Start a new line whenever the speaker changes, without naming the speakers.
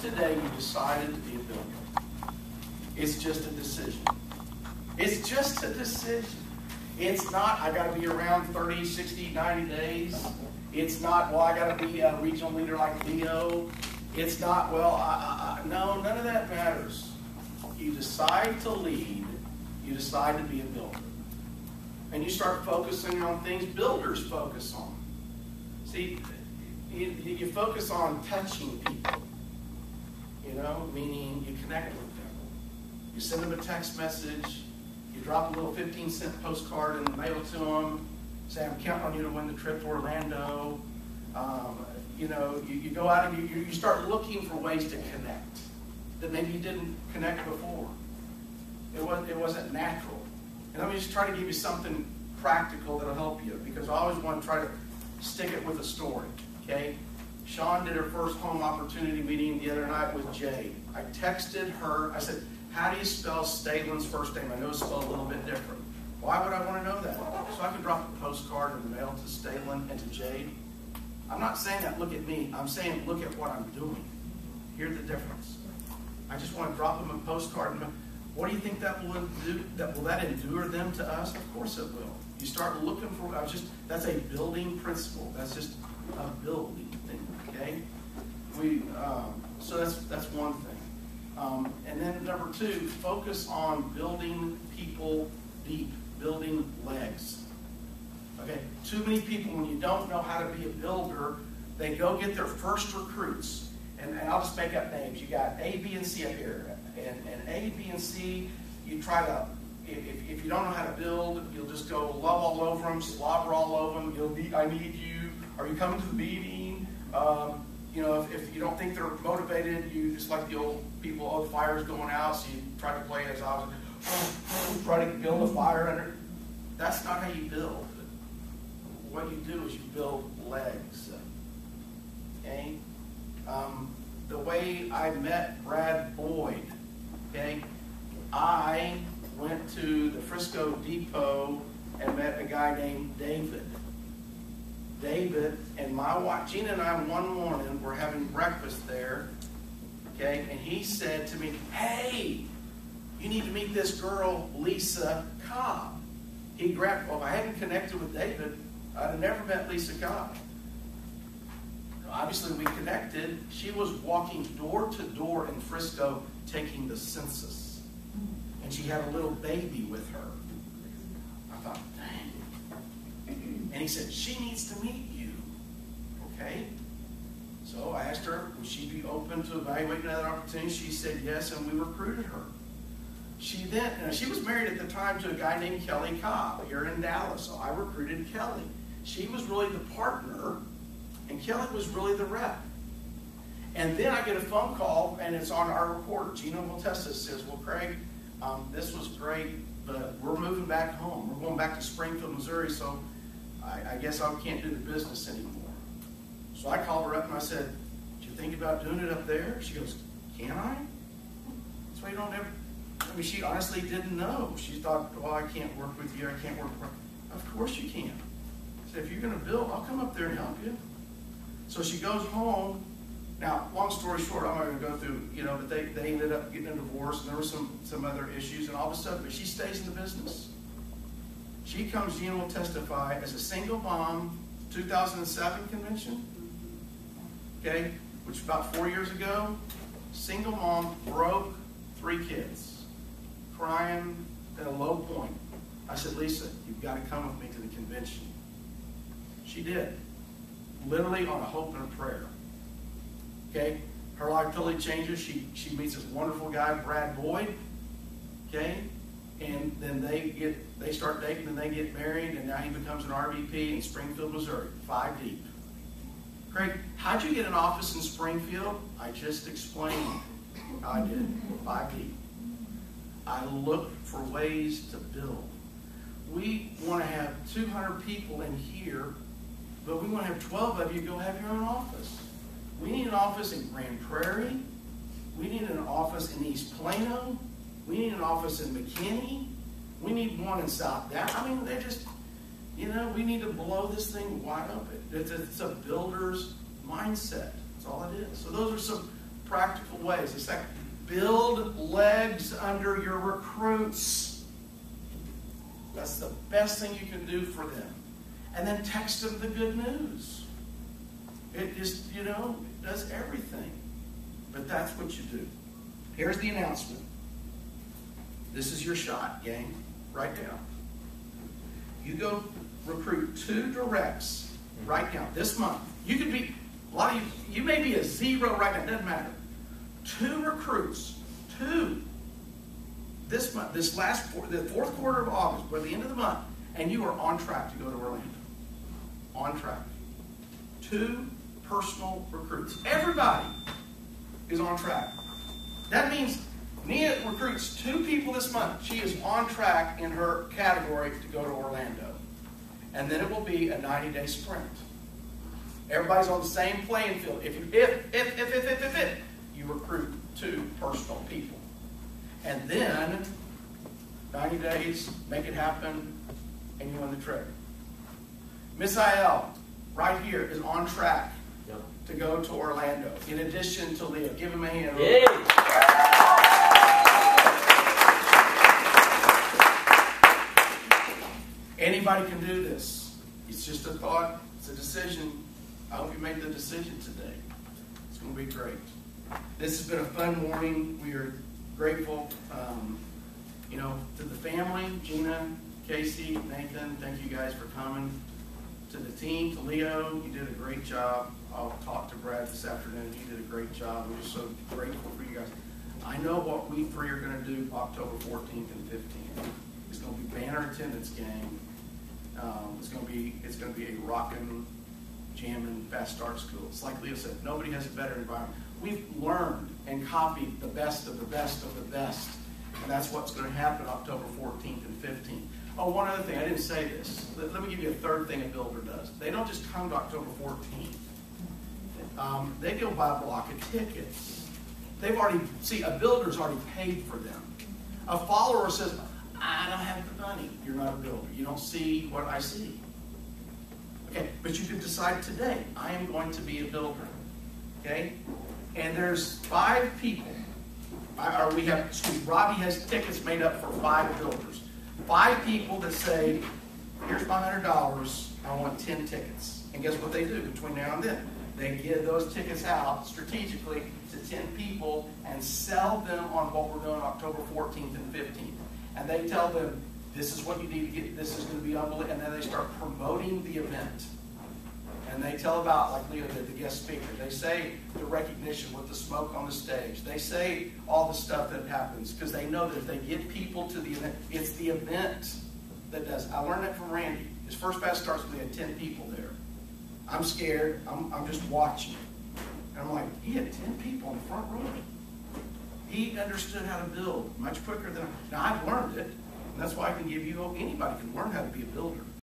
today you decided to be a builder, it's just a decision. It's just a decision. It's not, I got to be around 30, 60, 90 days. It's not, well, I got to be a regional leader like Leo. It's not, well, no, none of that matters. You decide to lead. You decide to be a builder. And you start focusing on things builders focus on. See, you focus on touching people, meaning you connect with them. You send them a text message. You drop a little 15-cent postcard in the mail to them. Say, I'm counting on you to win the trip to Orlando. You go out and you start looking for ways to connect that maybe you didn't connect before. It wasn't natural. And let me just try to give you something practical that'll help you, because I always want to try to stick it with a story. Okay? Sean did her first home opportunity meeting the other night with Jade. I texted her. I said, how do you spell Stalin's first name? I know it's spelled a little bit different. Why would I want to know that? So I can drop a postcard in the mail to Stalin and to Jade. I'm not saying that look at me. I'm saying look at what I'm doing. Hear the difference. I just want to drop them a postcard. What do you think that will do? Will that endure them to us? Of course it will. You start looking for, that's a building principle. That's just a building thing, okay? So that's one thing. And then number two, focus on building people deep, building legs. Okay, too many people, when you don't know how to be a builder, they go get their first recruits. And I'll just make up names. You got A, B, and C up here. And A, B, and C, you try to, if you don't know how to build, you'll just go love all over them, slobber all over them. I need you. Are you coming to the meeting? If you don't think they're motivated, you just like the old people, oh, the fire's going out, so you try to play as I was, try to build a fire under. That's not how you build. What you do is you build legs. Okay? The way I met Brad Boyd, okay? I went to the Frisco Depot and met a guy named David. David and my wife, Gina and I, one morning were having breakfast there, okay? And he said to me, hey, you need to meet this girl, Lisa Cobb. He grabbed, well, if I hadn't connected with David, I'd have never met Lisa Cobb. Obviously, we connected. She was walking door to door in Frisco taking the census. And she had a little baby with her. I thought, dang. And he said, she needs to meet you. Okay? So I asked her, would she be open to evaluating another opportunity? She said yes, and we recruited her. She was married at the time to a guy named Kelly Cobb here in Dallas. So I recruited Kelly. She was really the partner, and Kelly was really the rep. And then I get a phone call, and it's on our recorder. Gina will test this. Says, well, Craig, this was great, but we're moving back home. We're going back to Springfield, Missouri, so I guess I can't do the business anymore. So I called her up, and I said, did you think about doing it up there? She goes, can I? That's why you don't ever... she honestly didn't know. She thought, well, I can't work with you. I can't work with you. Of course you can. I said, if you're going to build, I'll come up there and help you. So she goes home. Now, long story short, I'm not going to go through, but they ended up getting a divorce, and there were some other issues, and all of a sudden, but she stays in the business. She comes, Gina will testify, as a single mom, 2007 convention, okay, which was about 4 years ago. Single mom, broke, 3 kids, crying at a low point. I said, Lisa, you've got to come with me to the convention. She did. Literally on a hope and a prayer. Okay? Her life totally changes. She meets this wonderful guy, Brad Boyd. Okay? And then they start dating and they get married, and now he becomes an RVP in Springfield, Missouri, 5 deep. Craig, how'd you get an office in Springfield? I just explained how I did, 5 deep. I looked for ways to build. We want to have 200 people in here, but we want to have 12 of you go have your own office. We need an office in Grand Prairie. We need an office in East Plano. We need an office in McKinney. We need one in South Dallas. I mean, they just, we need to blow this thing wide open. It's a builder's mindset. That's all it is. So those are some practical ways. The second, build legs under your recruits. That's the best thing you can do for them. And then text them the good news. It just, does everything. But that's what you do. Here's the announcement. This is your shot, gang. Right now. You go recruit 2 directs right now, this month. You could be, a lot of you may be a 0 right now, it doesn't matter. 2 recruits, 2, this month, the 4th quarter of August, by the end of the month, and you are on track to go to Orlando. On track. 2 personal recruits. Everybody is on track. That means Nia recruits 2 people this month. She is on track in her category to go to Orlando. And then it will be a 90-day sprint. Everybody's on the same playing field. If you recruit 2 personal people. And then 90 days, make it happen, and you win the trip. Miss IL, right here, is on track to go to Orlando. In addition to Leah. Give him a hand.
Yay.
Anybody can do this. It's just a thought. It's a decision. I hope you made the decision today. It's going to be great. This has been a fun morning. We are grateful, to the family, Gina, Casey, Nathan. Thank you guys for coming. To the team, to Leo, you did a great job. I'll talk to Brad this afternoon. You did a great job. We're just so grateful for you guys. I know what we 3 are going to do October 14th and 15th. It's going to be banner attendance game. It's going to be a rockin', jammin', fast start school. It's like Leo said, nobody has a better environment. We've learned and copied the best of the best of the best. And that's what's going to happen October 14th and 15th. Oh, one other thing, I didn't say this. Let me give you a third thing a builder does. They don't just come to October 14th. They go buy a block of tickets. A builder's already paid for them. A follower says, I don't have the money. You're not a builder. You don't see what I see. Okay, but you can decide today, I am going to be a builder. Okay? And there's 5 people. Robbie has tickets made up for 5 builders. 5 people that say, here's my $100, I want 10 tickets. And guess what they do between now and then? They give those tickets out strategically to 10 people and sell them on what we're doing October 14th and 15th. And they tell them, this is what you need to get, this is going to be unbelievable. And then they start promoting the event. And they tell about, like Leo did, the guest speaker. They say the recognition with the smoke on the stage. They say all the stuff that happens because they know that if they get people to the event, it's the event that does. I learned that from Randy. His first fast starts with 10 people there. I'm scared. I'm just watching. And I'm like, he had 10 people in the front row. He understood how to build much quicker than I. Now, I've learned it. And that's why I can give you, anybody can learn how to be a builder.